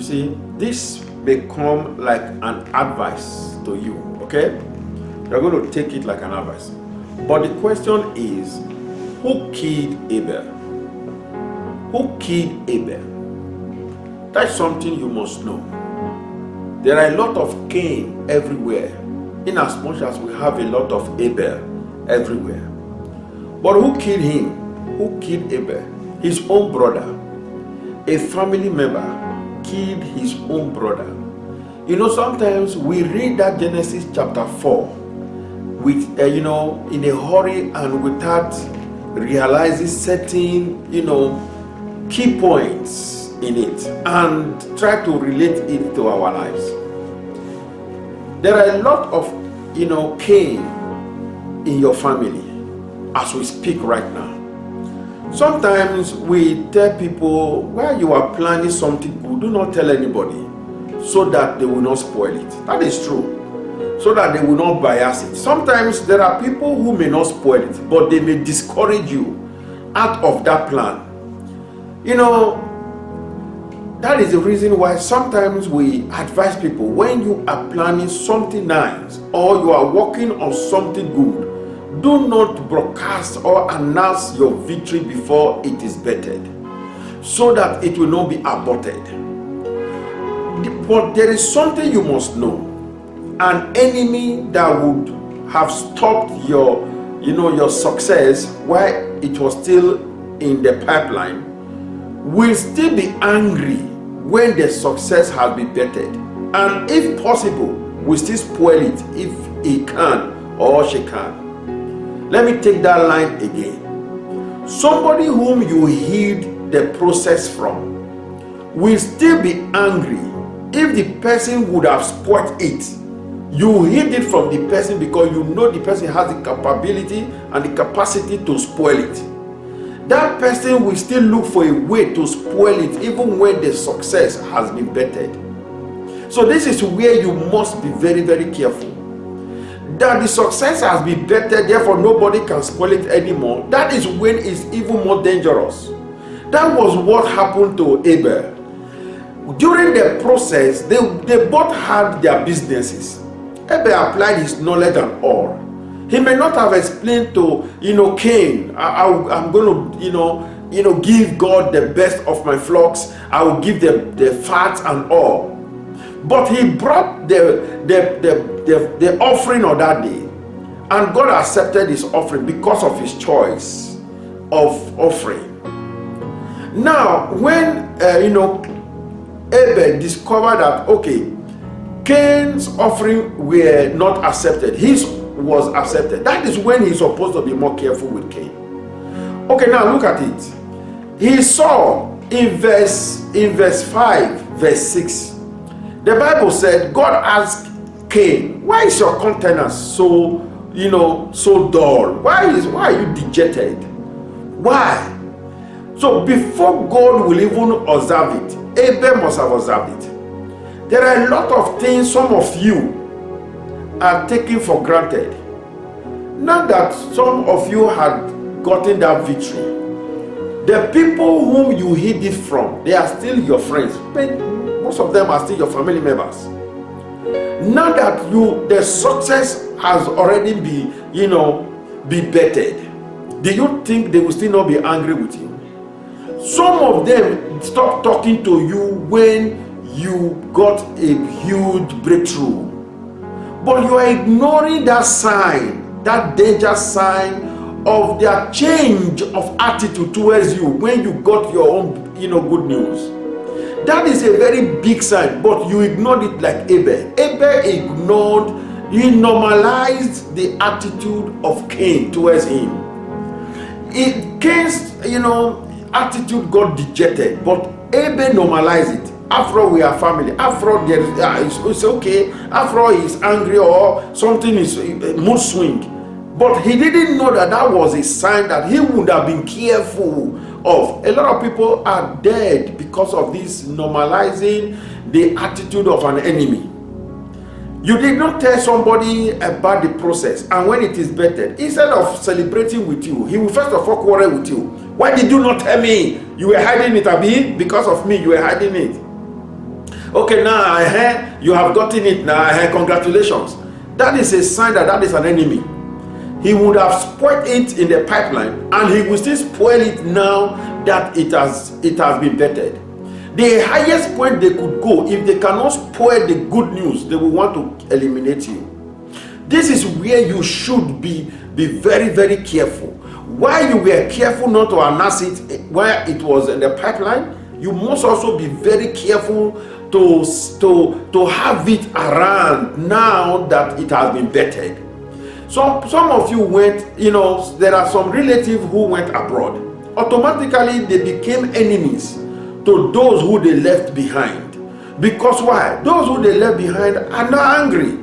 see, this become like an advice to you, okay? You're going to take it like an advice. But the question is, who killed Abel? Who killed Abel? That's something you must know. There are a lot of Cain everywhere, in as much as we have a lot of Abel everywhere. But who killed him? Who killed Abel? His own brother. A family member killed his own brother. You know, sometimes we read that Genesis chapter 4 with, in a hurry and without realizing certain, key points in it and try to relate it to our lives. There are a lot of, Cain in your family as we speak right now. Sometimes we tell people, while you are planning something good, do not tell anybody so that they will not spoil it. That is true. So that they will not bias it. Sometimes there are people who may not spoil it, but they may discourage you out of that plan. That is the reason why sometimes we advise people, when you are planning something nice or you are working on something good, do not broadcast or announce your victory before it is bettered, so that it will not be aborted. But there is something you must know. An enemy that would have stopped your success while it was still in the pipeline will still be angry when the success has been bettered, and if possible will still spoil it if he can or she can. Let me take that line again. Somebody whom you hid the process from will still be angry if the person would have spoiled it. You hid it from the person because you know the person has the capability and the capacity to spoil it. That person will still look for a way to spoil it even when the success has been bettered. So this is where you must be very, very careful. That the success has been bettered, therefore nobody can spoil it anymore. That is when it's even more dangerous. That was what happened to Abel. During the process, they both had their businesses. Abel applied his knowledge and all. He may not have explained to Cain, I'm going to give God the best of my flocks. I will give the fat and all. But he brought the offering of that day, and God accepted his offering because of his choice of offering. Now, when Abel discovered that Cain's offering were not accepted, his was accepted, that is when he's supposed to be more careful with Cain. Okay, now look at it. He saw in verse 5, verse 6. The Bible said, God asked Cain, why is your countenance so dull? Why are you dejected? Why? So before God will even observe it, Abel must have observed it. There are a lot of things some of you are taking for granted. Not that some of you had gotten that victory. The people whom you hid it from, they are still your friends. Most of them are still your family members. Now that the success has already been bettered, do you think they will still not be angry with you? Some of them stop talking to you when you got a huge breakthrough, but you are ignoring that sign, that danger sign of their change of attitude towards you when you got your own good news. That is a very big sign, but you ignored it like Abel. Abel he normalized the attitude of Cain towards him. Cain's attitude got dejected, but Abel normalized it. After all, we are family. After all, it's okay. After all, he's angry or something is mood swing. But he didn't know that was a sign that he would have been careful of. A lot of people are dead because of this normalizing the attitude of an enemy. You did not tell somebody about the process, and when it is bettered, instead of celebrating with you, he will first of all quarrel with you. Why did you not tell me? You were hiding it, Abi? Because of me, you were hiding it. Okay, now I heard you have gotten it. Now I heard congratulations. That is a sign that that is an enemy. He would have spoiled it in the pipeline, and he will still spoil it now that it has been vetted. The highest point they could go, if they cannot spoil the good news, they will want to eliminate you. This is where you should be very, very careful. While you were careful not to announce it where it was in the pipeline, you must also be very careful to have it around now that it has been vetted. Some of you went, there are some relatives who went abroad. Automatically they became enemies to those who they left behind. Because why? Those who they left behind are now angry.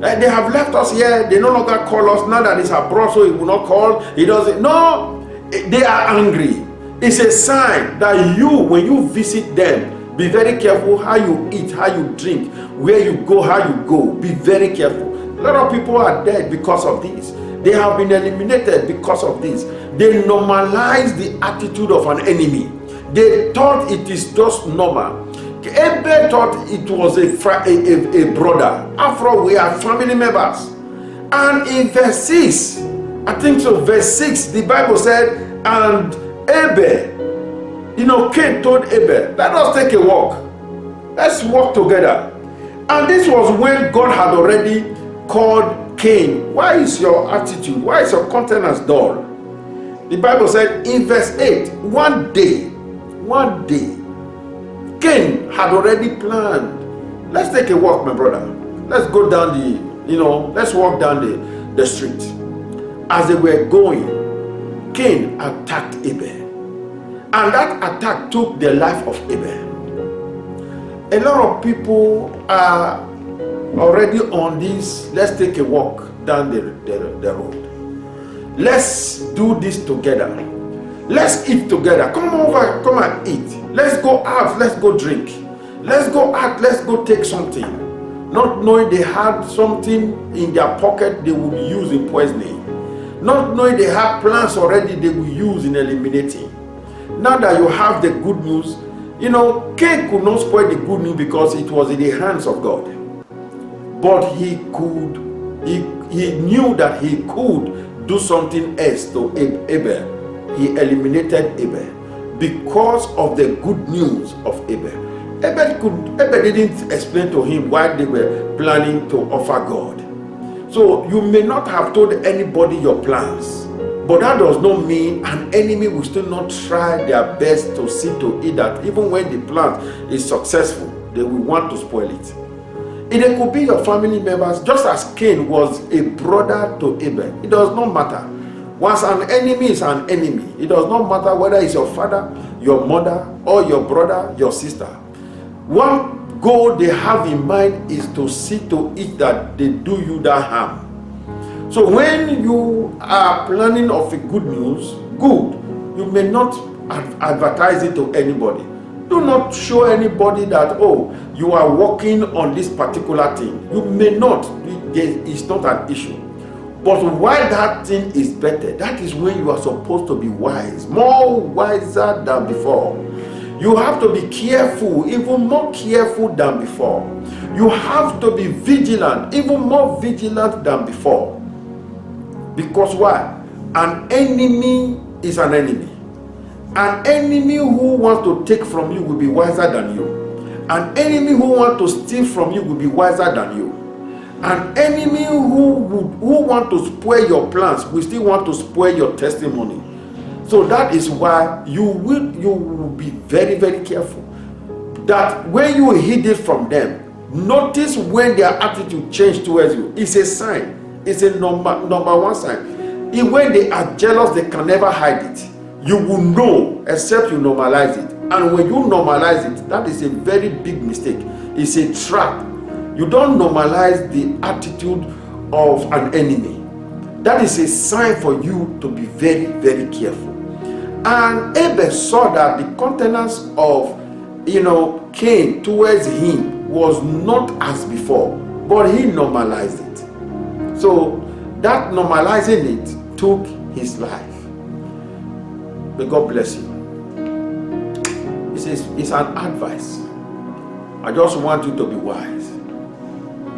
They have left us here, they no longer call us. Now that it's abroad, so he will not call, he doesn't. No, they are angry. It's a sign that when you visit them, be very careful how you eat, how you drink, where you go, how you go. Be very careful. A lot of people are dead because of this. They have been eliminated because of this. They normalize the attitude of an enemy. They thought it is just normal. Abel thought it was a brother. After all, we are family members. And in verse 6, I think so, verse 6, the Bible said, and Abel, Cain told Abel, let us take a walk. Let's walk together. And this was when God had already called Cain. Why is your attitude, why is your countenance dull? The Bible said in verse 8, one day, Cain had already planned. Let's take a walk, my brother. Let's go down let's walk down the street. As they were going, Cain attacked Abel. And that attack took the life of Abel. A lot of people are already on this, let's take a walk down the road. Let's do this together. Let's eat together. Come over, come and eat. Let's go out, let's go drink. Let's go out, let's go take something. Not knowing they had something in their pocket they would use in poisoning. Not knowing they had plans already they will use in eliminating. Now that you have the good news, Cain could not spoil the good news because it was in the hands of God. But he knew that he could do something else to Abel. He eliminated Abel because of the good news of Abel. Abel didn't explain to him why they were planning to offer God. So you may not have told anybody your plans, but that does not mean an enemy will still not try their best to see to it that even when the plan is successful, they will want to spoil it. It could be your family members, just as Cain was a brother to Abel. It does not matter. Once an enemy is an enemy, it does not matter whether it's your father, your mother, or your brother, your sister. One goal they have in mind is to see to it that they do you that harm. So when you are planning of a good news, you may not advertise it to anybody. Do not show anybody that, you are working on this particular thing. You may not. It's not an issue. But while that thing is better, that is when you are supposed to be wise, more wiser than before. You have to be careful, even more careful than before. You have to be vigilant, even more vigilant than before. Because why? An enemy is an enemy. An enemy who wants to take from you will be wiser than you. An enemy who wants to steal from you will be wiser than you. An enemy who want to spoil your plans will still want to spoil your testimony. So that is why you will be very, very careful. That when you hid it from them, notice when their attitude changed towards you. It's a sign. It's a number one sign. When they are jealous, they can never hide it. You will know except you normalize it. And when you normalize it, that is a very big mistake. It's a trap. You don't normalize the attitude of an enemy. That is a sign for you to be very, very careful. And Abel saw that the countenance of Cain towards him was not as before, but he normalized it. So that normalizing it took his life. May God bless you. It's an advice. I just want you to be wise.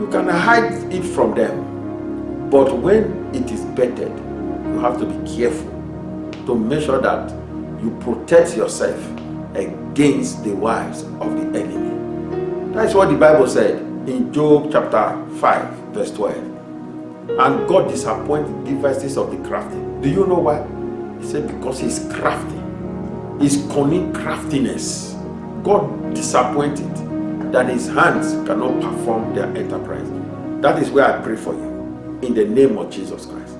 You can hide it from them, but when it is bettered, you have to be careful to make sure that you protect yourself against the wiles of the enemy. That's what the Bible said in Job chapter 5 verse 12. And God disappoints the devices of the crafty. Do you know why? He said because he's crafty. His cunning craftiness. God disappointed that his hands cannot perform their enterprise. That is where I pray for you in the name of Jesus Christ.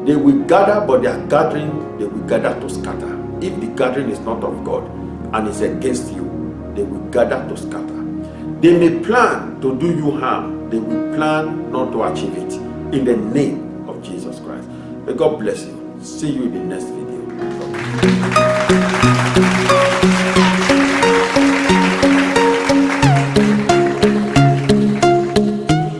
They will gather, but their gathering, they will gather to scatter. If the gathering is not of God and is against you, they will gather to scatter. They may plan to do you harm. They will plan not to achieve it. In the name of Jesus Christ. May God bless you. See you in the next video.